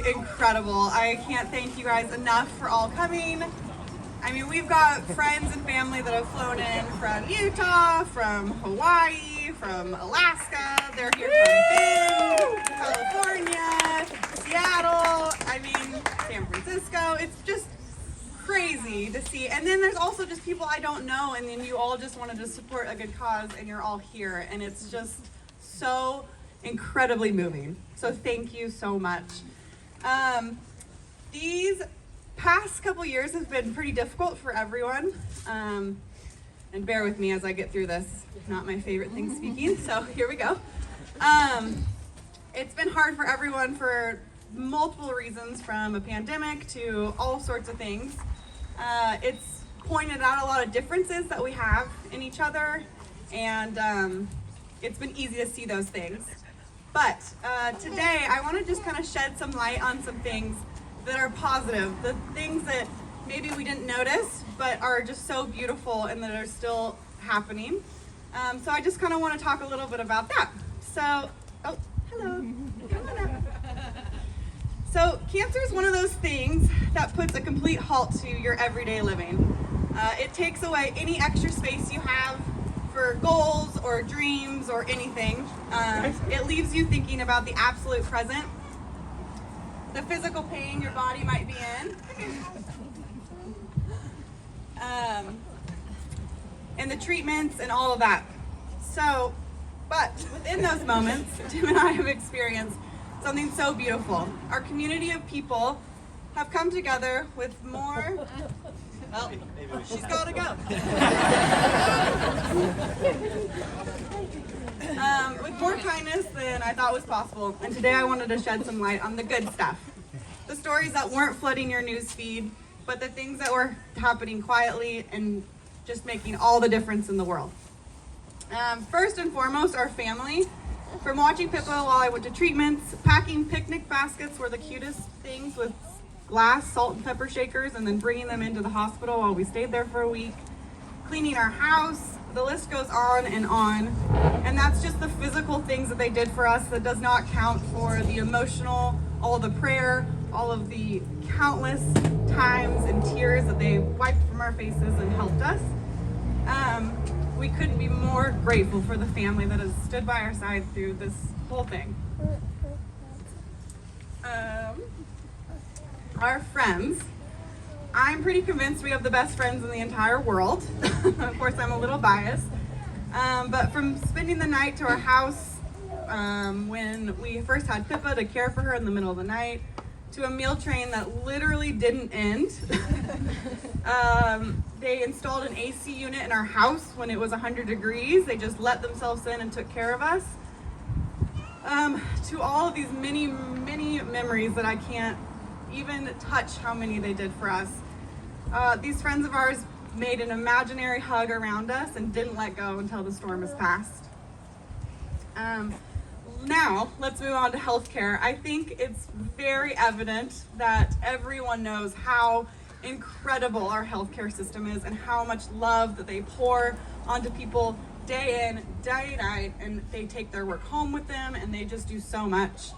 incredible. I can't thank you guys enough for all coming. I mean, we've got friends and family that have flown in from Utah, from Hawaii, from Alaska. They're here from California, Seattle, I mean, San Francisco. It's just crazy to see. And then there's also just people I don't know, and then you all just wanted to support a good cause, and you're all here. And it's just so incredibly moving. So thank you so much. These past couple years have been pretty difficult for everyone. And bear with me as I get through this. Not my favorite thing speaking, so here we go. It's been hard for everyone for multiple reasons, from a pandemic to all sorts of things. It's pointed out a lot of differences that we have in each other, and it's been easy to see those things. But today I want to just kind of shed some light on some things that are positive, the things that maybe we didn't notice but are just so beautiful and that are still happening. So I just kind of want to talk a little bit about that. So, oh, hello. Come on up. So cancer is one of those things that puts a complete halt to your everyday living. It takes away any extra space you have for goals or dreams or anything. It leaves you thinking about the absolute present, the physical pain your body might be in, and the treatments and all of that. So, but within those moments, Tim and I have experienced something so beautiful. Our community of people have come together with more, well, she's gotta go. With more kindness than I thought was possible. And today I wanted to shed some light on the good stuff. The stories that weren't flooding your news feed, but the things that were happening quietly and just making all the difference in the world. First and foremost, our family. From watching Pippa while I went to treatments, packing picnic baskets were the cutest things with glass salt and pepper shakers, and then bringing them into the hospital while we stayed there for a week, cleaning our house, the list goes on. And that's just the physical things that they did for us. That does not count for the emotional, all the prayer, all of the countless times and tears that they wiped from our faces and helped us. We couldn't be more grateful for the family that has stood by our side through this whole thing. Our friends. I'm pretty convinced we have the best friends in the entire world. Of course, I'm a little biased. But from spending the night to our house, when we first had Pippa to care for her in the middle of the night, to a meal train that literally didn't end. They installed an AC unit in our house when it was 100 degrees. They just let themselves in and took care of us. To all of these many, many memories that I can't even touch how many they did for us. These friends of ours made an imaginary hug around us and didn't let go until the storm has passed. Now, let's move on to healthcare. I think it's very evident that everyone knows how incredible our healthcare system is and how much love that they pour onto people day in, day night, and they take their work home with them, and they just do so much.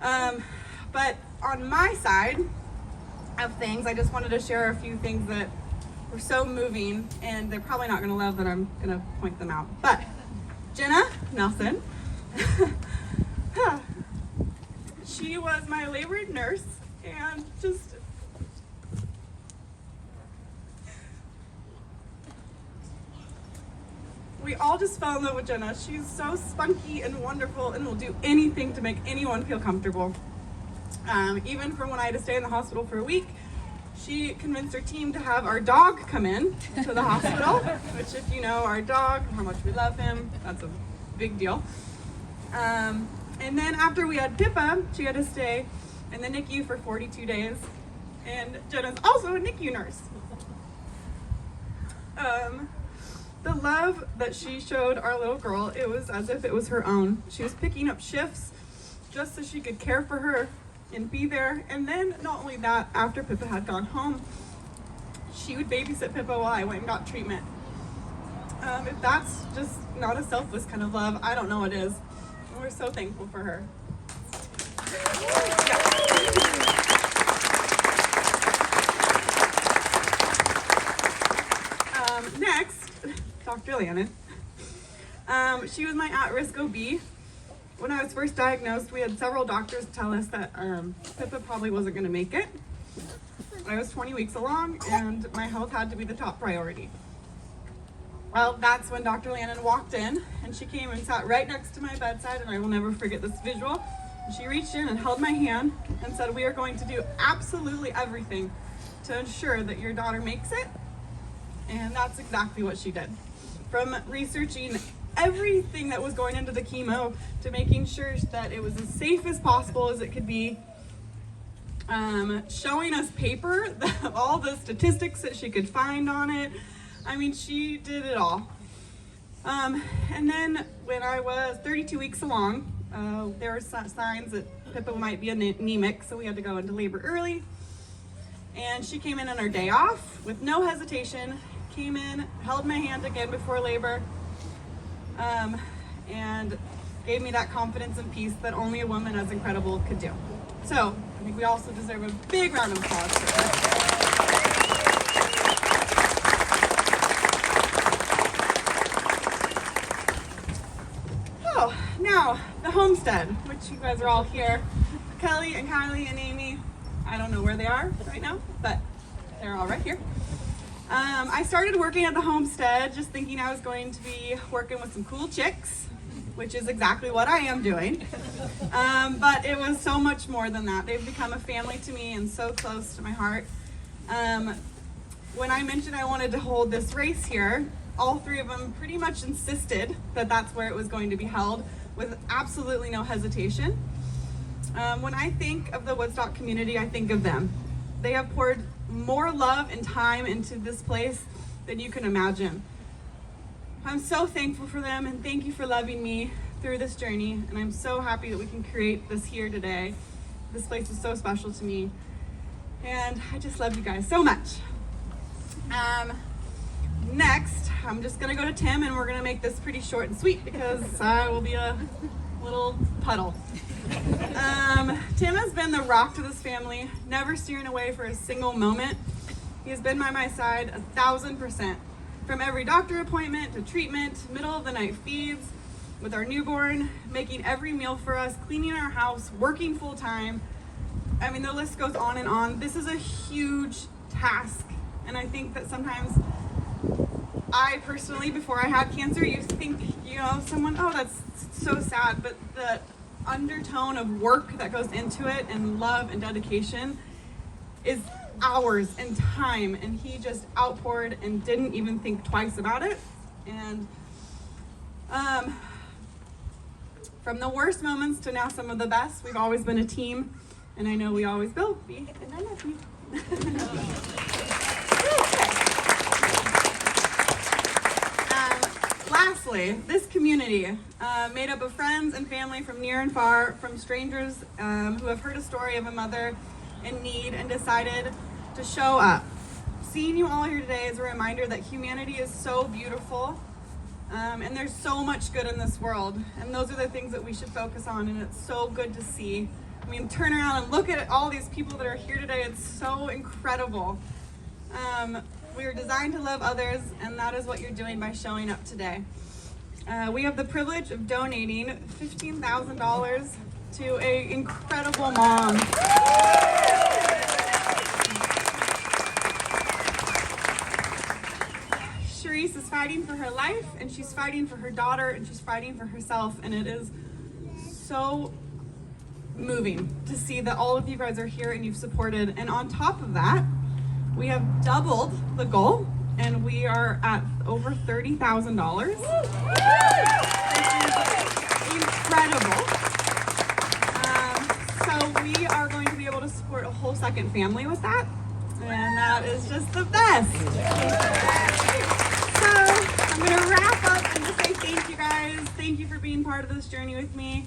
But on my side of things, I just wanted to share a few things that were so moving, and they're probably not gonna love that I'm gonna point them out. But Jenna Nelson, she was my labor nurse, and just we all just fell in love with Jenna. She's so spunky and wonderful and will do anything to make anyone feel comfortable. Even from when I had to stay in the hospital for a week, she convinced her team to have our dog come in to the hospital, which, if you know our dog, how much we love him, that's a big deal. And then after we had Pippa, she had to stay in the NICU for 42 days. And Jenna's also a NICU nurse. The love that she showed our little girl, it was as if it was her own. She was picking up shifts just so she could care for her and be there. And then not only that, after Pippa had gone home, she would babysit Pippa while I went and got treatment. If that's just not a selfless kind of love, I don't know what is. And we're so thankful for her. Next, Dr. Lannon. She was my at-risk OB. When I was first diagnosed, we had several doctors tell us that Pippa probably wasn't going to make it. I was 20 weeks along, and my health had to be the top priority. Well, that's when Dr. Lannon walked in, and she came and sat right next to my bedside, and I will never forget this visual. She reached in and held my hand and said, "We are going to do absolutely everything to ensure that your daughter makes it." And that's exactly what she did. From researching everything that was going into the chemo to making sure that it was as safe as possible as it could be, showing us paper, all the statistics that she could find on it. I mean, she did it all. And then when I was 32 weeks along, there were signs that Pippa might be anemic, so we had to go into labor early. And she came in on her day off with no hesitation, came in, held my hand again before labor, and gave me that confidence and peace that only a woman as incredible could do. So I think we also deserve a big round of applause for her. Oh, now the homestead, which you guys are all here. Kelly and Kylie and Amy, I don't know where they are right now, but they're all right here. I started working at the homestead just thinking I was going to be working with some cool chicks, which is exactly what I am doing. But it was so much more than that. They've become a family to me and so close to my heart. When I mentioned I wanted to hold this race here, all three of them pretty much insisted that that's where it was going to be held with absolutely no hesitation. When I think of the Woodstock community, I think of them. They have poured more love and time into this place than you can imagine. I'm so thankful for them, and thank you for loving me through this journey, and I'm so happy that we can create this here today. This place is so special to me, and I just love you guys so much. Next, I'm just gonna go to Tim, and we're gonna make this pretty short and sweet because I will be a little puddle. Tim has been the rock to this family, never steering away for a single moment. He has been by my side 1,000%. From every doctor appointment to treatment, middle of the night feeds, with our newborn, making every meal for us, cleaning our house, working full time. I mean, the list goes on and on. This is a huge task. And I think that sometimes I personally, before I had cancer, used to think, someone, oh, that's so sad. But the undertone of work that goes into it and love and dedication is hours and time, and he just outpoured and didn't even think twice about it. And from the worst moments to now some of the best, we've always been a team, and I know we always will be, and I love you. Lastly, this community, made up of friends and family from near and far, from strangers who have heard a story of a mother in need and decided to show up. Seeing you all here today is a reminder that humanity is so beautiful, and there's so much good in this world, and those are the things that we should focus on, and it's so good to see. I mean, turn around and look at all these people that are here today. It's so incredible. We are designed to love others, and that is what you're doing by showing up today. We have the privilege of donating $15,000 to an incredible mom. Sharice is fighting for her life, and she's fighting for her daughter, and she's fighting for herself, and it is so moving to see that all of you guys are here and you've supported. And on top of that, we have doubled the goal, and we are at over $30,000. Incredible. So we are going to be able to support a whole second family with that, and that is just the best. So I'm going to wrap up and just say thank you guys. Thank you for being part of this journey with me.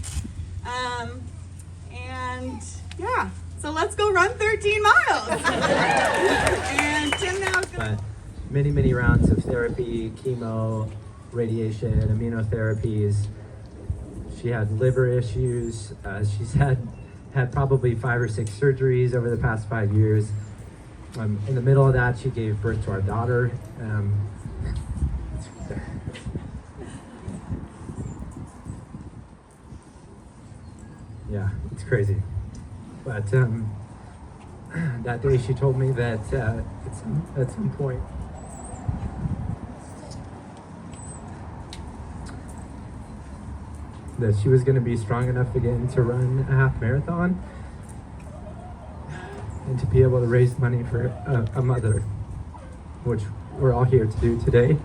And yeah. So let's go run 13 miles. And Tim now is going to... Many rounds of therapy, chemo, radiation, immunotherapies. She had liver issues. She's had had probably 5 or 6 surgeries over the past 5 years. In the middle of that, she gave birth to our daughter. Yeah, it's crazy. But that day she told me that at some point that she was going to be strong enough again to run a half marathon and to be able to raise money for a mother, which we're all here to do today.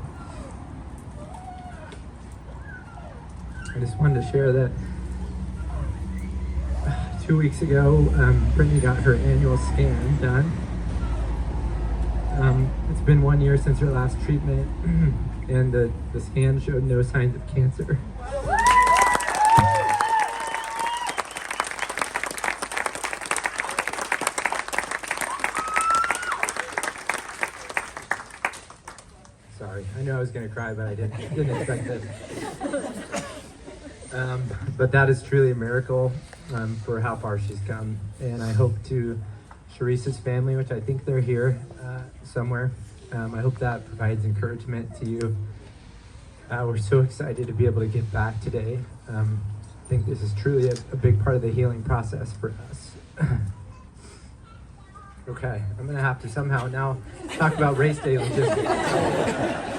I just wanted to share that 2 weeks ago, Brittnie got her annual scan done. It's been 1 year since her last treatment, and the scan showed no signs of cancer. Sorry, I knew I was going to cry, but I didn't expect it. But that is truly a miracle for how far she's come. And I hope to Sharice's family, which I think they're here somewhere, I hope that provides encouragement to you. We're so excited to be able to give back today. I think this is truly a big part of the healing process for us. Okay, I'm going to have to somehow now talk about race day logistics.